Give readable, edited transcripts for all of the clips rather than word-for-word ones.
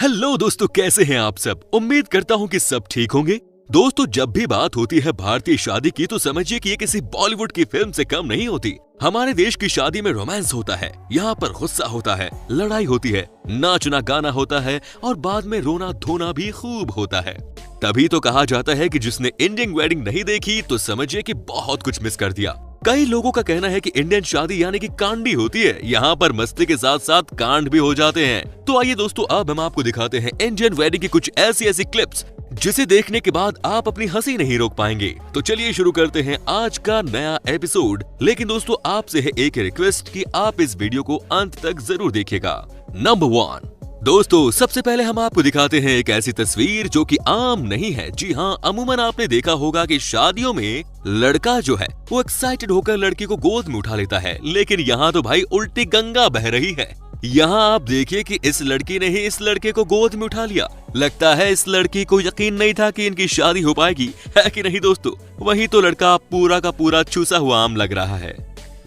Hello दोस्तों, कैसे हैं आप सब। उम्मीद करता हूं कि सब ठीक होंगे। दोस्तों, जब भी बात होती है भारतीय शादी की तो समझिए कि ये किसी बॉलीवुड की फिल्म से कम नहीं होती। हमारे देश की शादी में रोमांस होता है, यहाँ पर गुस्सा होता है, लड़ाई होती है, नाचना गाना होता है और बाद में रोना धोना भी खूब होता है। तभी तो कहा जाता है कि जिसने इंडियन वेडिंग नहीं देखी तो समझिए कि बहुत कुछ मिस कर दिया। कई लोगों का कहना है कि इंडियन शादी यानी कि कांडी होती है, यहाँ पर मस्ती के साथ साथ कांड भी हो जाते हैं। तो आइए दोस्तों, अब हम आपको दिखाते हैं इंडियन वेडिंग की कुछ ऐसी क्लिप्स जिसे देखने के बाद आप अपनी हंसी नहीं रोक पाएंगे। तो चलिए शुरू करते हैं आज का नया एपिसोड। लेकिन दोस्तों, आपसे है एक रिक्वेस्ट कि आप इस वीडियो को अंत तक जरूर देखिएगा। नंबर 1, दोस्तों सबसे पहले हम आपको दिखाते हैं एक ऐसी तस्वीर जो कि आम नहीं है। जी हाँ, अमूमन आपने देखा होगा कि शादियों में लड़का जो है वो एक्साइटेड होकर लड़की को गोद में उठा लेता है, लेकिन यहाँ तो भाई उल्टी गंगा बह रही है। यहाँ आप देखिए कि इस लड़की ने ही इस लड़के को गोद में उठा लिया। लगता है इस लड़की को यकीन नहीं था कि इनकी शादी हो पाएगी, है कि नहीं दोस्तों। वही तो लड़का पूरा का पूरा चूसा हुआ आम लग रहा है।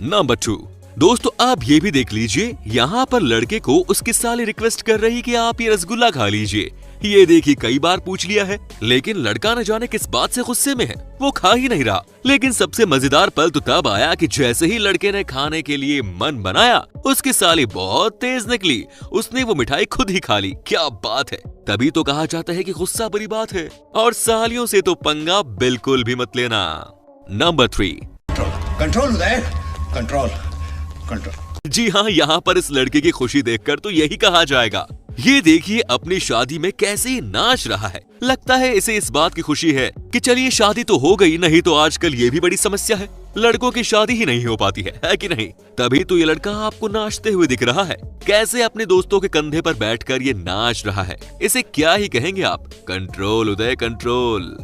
नंबर 2, दोस्तों आप ये भी देख लीजिए, यहाँ पर लड़के को उसकी साली रिक्वेस्ट कर रही कि आप ये रसगुल्ला खा लीजिए। ये देखिए कई बार पूछ लिया है, लेकिन लड़का न जाने किस बात से गुस्से में है, वो खा ही नहीं रहा। लेकिन सबसे मजेदार पल तो तब आया कि जैसे ही लड़के ने खाने के लिए मन बनाया, उसकी साली बहुत तेज निकली, उसने वो मिठाई खुद ही खा ली। क्या बात है। तभी तो कहा जाता है कि गुस्सा बुरी बात है और सालियों से तो पंगा बिल्कुल भी मत लेना। Number 3, control control. जी हाँ, यहाँ पर इस लड़के की खुशी देखकर तो यही कहा जाएगा। ये देखिए अपनी शादी में कैसे नाच रहा है। लगता है इसे इस बात की खुशी है कि चलिए शादी तो हो गई, नहीं तो आजकल ये भी बड़ी समस्या है, लड़कों की शादी ही नहीं हो पाती है कि नहीं। तभी तो ये लड़का आपको नाचते हुए दिख रहा है, कैसे अपने दोस्तों के कंधे पर बैठकर ये नाच रहा है। इसे क्या ही कहेंगे आप, कंट्रोल उदय कंट्रोल।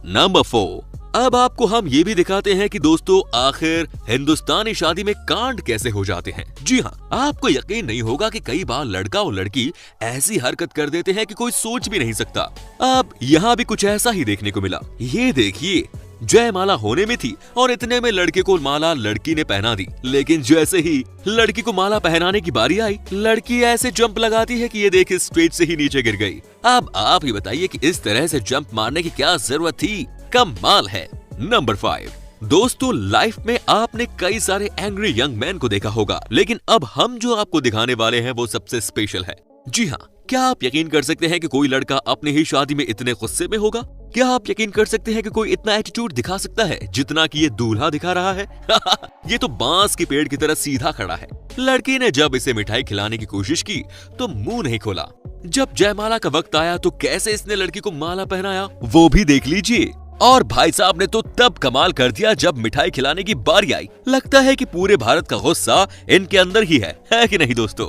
नंबर 4, अब आपको हम ये भी दिखाते हैं कि दोस्तों आखिर हिंदुस्तानी शादी में कांड कैसे हो जाते हैं। जी हाँ, आपको यकीन नहीं होगा कि कई बार लड़का और लड़की ऐसी हरकत कर देते हैं कि कोई सोच भी नहीं सकता। अब यहाँ भी कुछ ऐसा ही देखने को मिला। ये देखिए, जयमाला होने में थी और इतने में लड़के को माला लड़की ने पहना दी, लेकिन जैसे ही लड़की को माला पहनाने की बारी आई, लड़की ऐसे जंप लगाती है कि ये देखिए स्टेज से ही नीचे गिर गई। अब आप ही बताइए कि इस तरह से जंप मारने की क्या जरूरत थी। कमाल है। नंबर 5, दोस्तों लाइफ में आपने कई सारे एंग्री यंग मैन को देखा होगा, लेकिन अब हम जो आपको दिखाने वाले हैं वो सबसे स्पेशल है। जी हाँ, क्या आप यकीन कर सकते हैं कि कोई लड़का अपनी ही शादी में इतने गुस्से में होगा? क्या आप यकीन कर सकते हैं कि कोई इतना एटीट्यूड दिखा सकता है जितना कि ये दूल्हा दिखा रहा है? ये तो बांस के पेड़ की तरह सीधा खड़ा है। लड़की ने जब इसे मिठाई खिलाने की कोशिश की तो मुंह नहीं खोला। जब जयमाला का वक्त आया तो कैसे इसने लड़की को माला पहनाया वो भी देख लीजिए। और भाई साहब ने तो तब कमाल कर दिया जब मिठाई खिलाने की बारी आई। लगता है कि पूरे भारत का गुस्सा इनके अंदर ही है कि नहीं दोस्तों।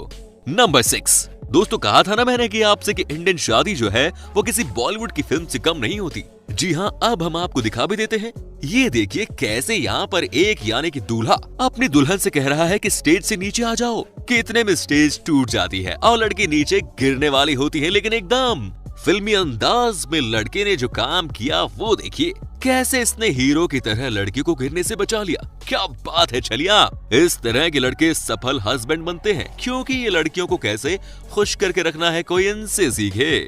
नंबर 6, दोस्तों कहा था ना मैंने कि आपसे कि इंडियन शादी जो है वो किसी बॉलीवुड की फिल्म से कम नहीं होती। जी हाँ, अब हम आपको दिखा भी देते हैं। ये देखिए कैसे यहाँ पर एक यानी कि दूल्हा अपनी दुल्हन से कह रहा है कि स्टेज से नीचे आ जाओ, कि इतने में स्टेज टूट जाती है और लड़की नीचे गिरने वाली होती है, लेकिन एकदम फिल्मी अंदाज में लड़के ने जो काम किया वो देखिए, कैसे इसने हीरो की तरह लड़की को गिरने से बचा लिया। क्या बात है। चलिए, इस तरह के लड़के सफल हस्बैंड बनते हैं, क्योंकि ये लड़कियों को कैसे खुश करके रखना है कोई इनसे सीखे।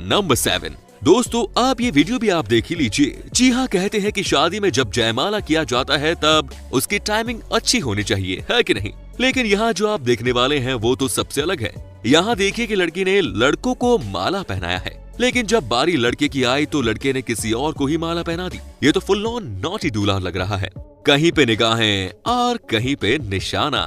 नंबर 7, दोस्तों आप ये वीडियो भी आप देख ही लीजिए। जी हाँ, कहते हैं कि शादी में जब जयमाला किया जाता है तब उसकी टाइमिंग अच्छी होनी चाहिए, है कि नहीं। लेकिन यहाँ जो आप देखने वाले हैं वो तो सबसे अलग है। यहाँ देखिए कि लड़की ने लड़कों को माला पहनाया है, लेकिन जब बारी लड़के की आई तो लड़के ने किसी और को ही माला पहना दी। ये तो फुल ऑन नॉटी दूल्हा लग रहा है, कहीं पे निगाहें और कहीं पे निशाना।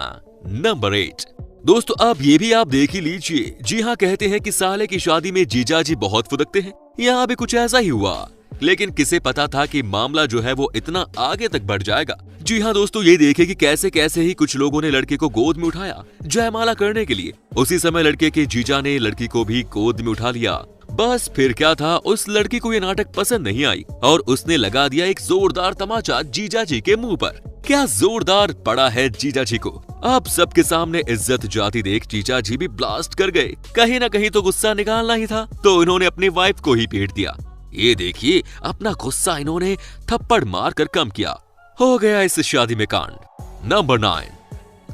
नंबर 8, दोस्तों अब ये भी आप देख ही लीजिए। जी हाँ, कहते हैं कि साले की शादी में जीजा जी बहुत फुदकते हैं। यहाँ भी कुछ ऐसा ही हुआ, लेकिन किसे पता था कि मामला जो है वो इतना आगे तक बढ़ जाएगा। जी हाँ दोस्तों, ये देखिए कि कैसे कैसे ही कुछ लोगों ने लड़के को गोद में उठाया जयमाला करने के लिए। उसी समय लड़के के जीजा ने लड़की को भी गोद में उठा लिया। बस फिर क्या था, उस लड़की को ये नाटक पसंद नहीं आई और उसने लगा दिया एक जोरदार तमाचा जीजा जी के मुंह पर। क्या जोरदार पड़ा है जीजा जी को। अब सबके सामने इज्जत जाती देख जीजा जी भी ब्लास्ट कर गए। कहीं ना कहीं तो गुस्सा निकालना ही था, तो इन्होंने अपनी वाइफ को ही पीट दिया। ये देखिए अपना गुस्सा इन्होंने थप्पड़ मार कर कम किया। हो गया इस शादी में कांड। नंबर 9,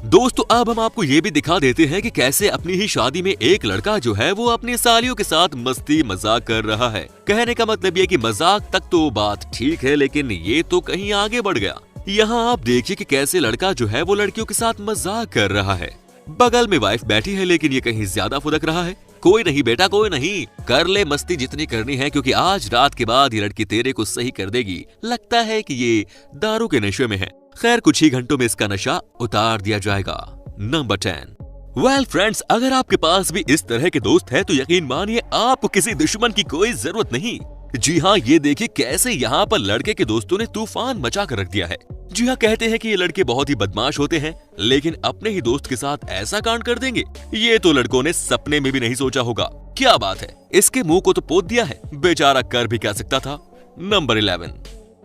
दोस्तों अब हम आपको ये भी दिखा देते हैं कि कैसे अपनी ही शादी में एक लड़का जो है वो अपनी सालियों के साथ मस्ती मजाक कर रहा है। कहने का मतलब ये कि मजाक तक तो बात ठीक है, लेकिन ये तो कहीं आगे बढ़ गया। यहाँ आप देखिए कि कैसे लड़का जो है वो लड़कियों के साथ मजाक कर रहा है। बगल में वाइफ बैठी है, लेकिन ये कहीं ज्यादा फुदक रहा है। कोई नहीं बेटा, कोई नहीं, कर ले मस्ती जितनी करनी है, क्योंकि आज रात के बाद ये लड़की तेरे को सही कर देगी। लगता है कि ये दारू के नशे में है। खैर कुछ ही घंटों में इसका नशा उतार दिया जाएगा। नंबर 10। वेल फ्रेंड्स, अगर आपके पास भी इस तरह के दोस्त हैं तो यकीन मानिए आपको किसी दुश्मन की कोई जरूरत नहीं। जी हाँ, ये देखिए कैसे यहाँ पर लड़के के दोस्तों ने तूफान मचा कर रख दिया है। जी हाँ, कहते हैं कि ये लड़के बहुत ही बदमाश होते हैं, लेकिन अपने ही दोस्त के साथ ऐसा कांड कर देंगे, ये तो लड़कों ने सपने में भी नहीं सोचा होगा। क्या बात है, इसके मुंह को तो पोत दिया है, बेचारा कर भी क्या सकता था। नंबर 11।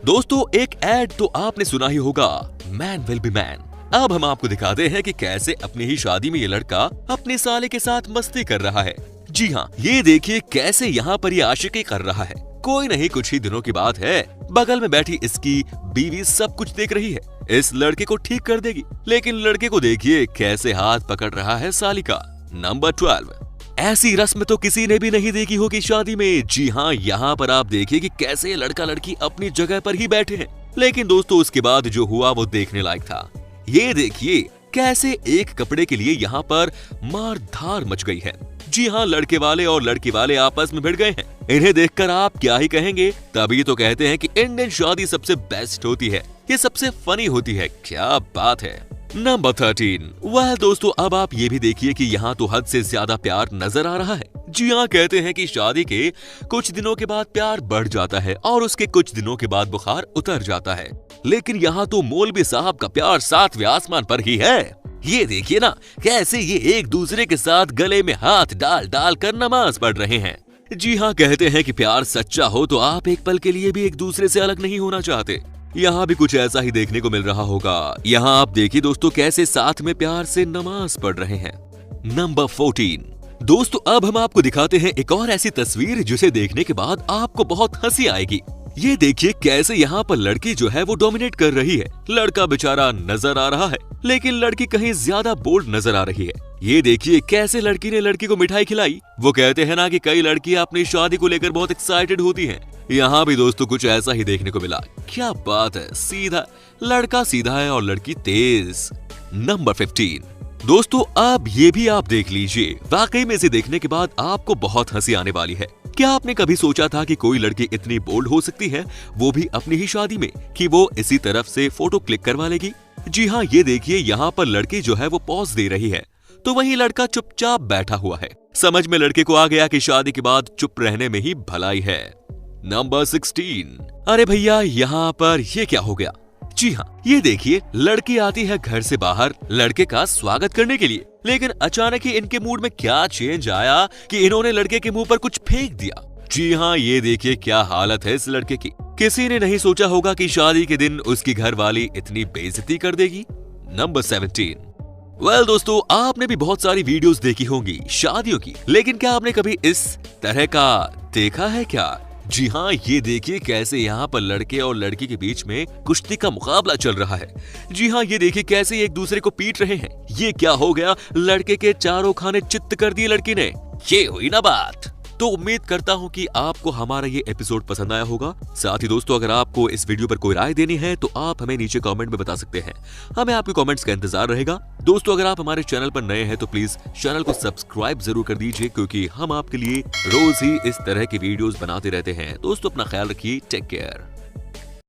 दोस्तों एक एड तो आपने सुना ही होगा, मैन विल बी मैन। अब हम आपको दिखाते हैं कि कैसे अपनी ही शादी में ये लड़का अपने साले के साथ मस्ती कर रहा है। जी हाँ, ये देखिए कैसे यहाँ पर ये आशिकी कर रहा है। कोई नहीं, कुछ ही दिनों की बात है, बगल में बैठी इसकी बीवी सब कुछ देख रही है, इस लड़के को ठीक कर देगी, लेकिन लड़के को देखिए कैसे हाथ पकड़ रहा है साली का। नंबर 12। ऐसी रस्म तो किसी ने भी नहीं देखी होगी शादी में। जी हाँ, यहाँ पर आप देखिए कि कैसे लड़का लड़की अपनी जगह पर ही बैठे हैं, लेकिन दोस्तों उसके बाद जो हुआ वो देखने लायक था। ये देखिए कैसे एक कपड़े के लिए यहाँ पर मार धार मच गई है। जी हाँ, लड़के वाले और लड़की वाले आपस में भिड़ गए हैं। इन्हें देखकर आप क्या ही कहेंगे, तभी तो कहते हैं कि इंडियन शादी सबसे बेस्ट होती है, ये सबसे फनी होती है। क्या बात है। नंबर 13। वह दोस्तों अब आप ये भी देखिए कि यहाँ तो हद से ज्यादा प्यार नजर आ रहा है। जी हाँ, कहते हैं कि शादी के कुछ दिनों के बाद प्यार बढ़ जाता है और उसके कुछ दिनों के बाद बुखार उतर जाता है, लेकिन यहाँ तो मौलवी साहब का प्यार 7वें आसमान पर ही है। ये देखिए ना कैसे ये एक दूसरे के साथ गले में हाथ डाल डाल कर नमाज पढ़ रहे हैं। जी हाँ, कहते हैं कि प्यार सच्चा हो तो आप एक पल के लिए भी एक दूसरे से अलग नहीं होना चाहते। यहाँ भी कुछ ऐसा ही देखने को मिल रहा होगा। यहाँ आप देखिए दोस्तों कैसे साथ में प्यार से नमाज पढ़ रहे हैं। नंबर 14। दोस्तों अब हम आपको दिखाते हैं एक और ऐसी तस्वीर जिसे देखने के बाद आपको बहुत हंसी आएगी। ये देखिए कैसे यहाँ पर लड़की जो है वो डोमिनेट कर रही है। लड़का बेचारा नजर आ रहा है, लेकिन लड़की कहीं ज्यादा बोल्ड नजर आ रही है। ये देखिए कैसे लड़की ने लड़की को मिठाई खिलाई। वो कहते हैं ना कि कई लड़कियां अपनी शादी को लेकर बहुत एक्साइटेड होती हैं। यहाँ भी दोस्तों कुछ ऐसा ही देखने को मिला। क्या बात है, सीधा लड़का सीधा है और लड़की तेज। नंबर 15। दोस्तों अब ये भी आप देख लीजिए, वाकई में इसे देखने के बाद आपको बहुत हंसी आने वाली है। क्या आपने कभी सोचा था कि कोई लड़की इतनी बोल्ड हो सकती है, वो भी अपनी ही शादी में, कि वो इसी तरफ से फोटो क्लिक करवा लेगी? जी हाँ, ये देखिए यहाँ पर लड़की जो है वो पॉज दे रही है, तो वहीं लड़का चुपचाप बैठा हुआ है। समझ में लड़के को आ गया कि शादी के बाद चुप रहने में ही भलाई है। नंबर 16। अरे भैया यहाँ पर ये क्या हो गया? जी हाँ, ये देखिए लड़की आती है घर से बाहर लड़के का स्वागत करने के लिए, लेकिन अचानक ही इनके मूड में क्या चेंज आया कि इन्होंने लड़के के मुंह पर कुछ फेंक दिया। जी हाँ, ये देखिए क्या हालत है इस लड़के की। किसी ने नहीं सोचा होगा कि शादी के दिन उसकी घरवाली इतनी बेइज्जती कर देगी। नंबर 17। वेल दोस्तों, आपने भी बहुत सारी वीडियोस देखी होंगी शादियों की, लेकिन क्या आपने कभी इस तरह का देखा है क्या? जी हाँ, ये देखिए कैसे यहाँ पर लड़के और लड़की के बीच में कुश्ती का मुकाबला चल रहा है। जी हाँ, ये देखिए कैसे एक दूसरे को पीट रहे हैं। ये क्या हो गया, लड़के के चारों खाने चित्त कर दिए लड़की ने। ये हुई ना बात। तो उम्मीद करता हूँ कि आपको हमारा ये एपिसोड पसंद आया होगा। साथ ही दोस्तों अगर आपको इस वीडियो पर कोई राय देनी है तो आप हमें नीचे कमेंट में बता सकते हैं, हमें आपके कमेंट्स का इंतजार रहेगा। दोस्तों अगर आप हमारे चैनल पर नए हैं तो प्लीज चैनल को सब्सक्राइब जरूर कर दीजिए, क्योंकि हम आपके लिए रोज ही इस तरह की वीडियोस बनाते रहते हैं। दोस्तों अपना ख्याल रखिए, टेक केयर।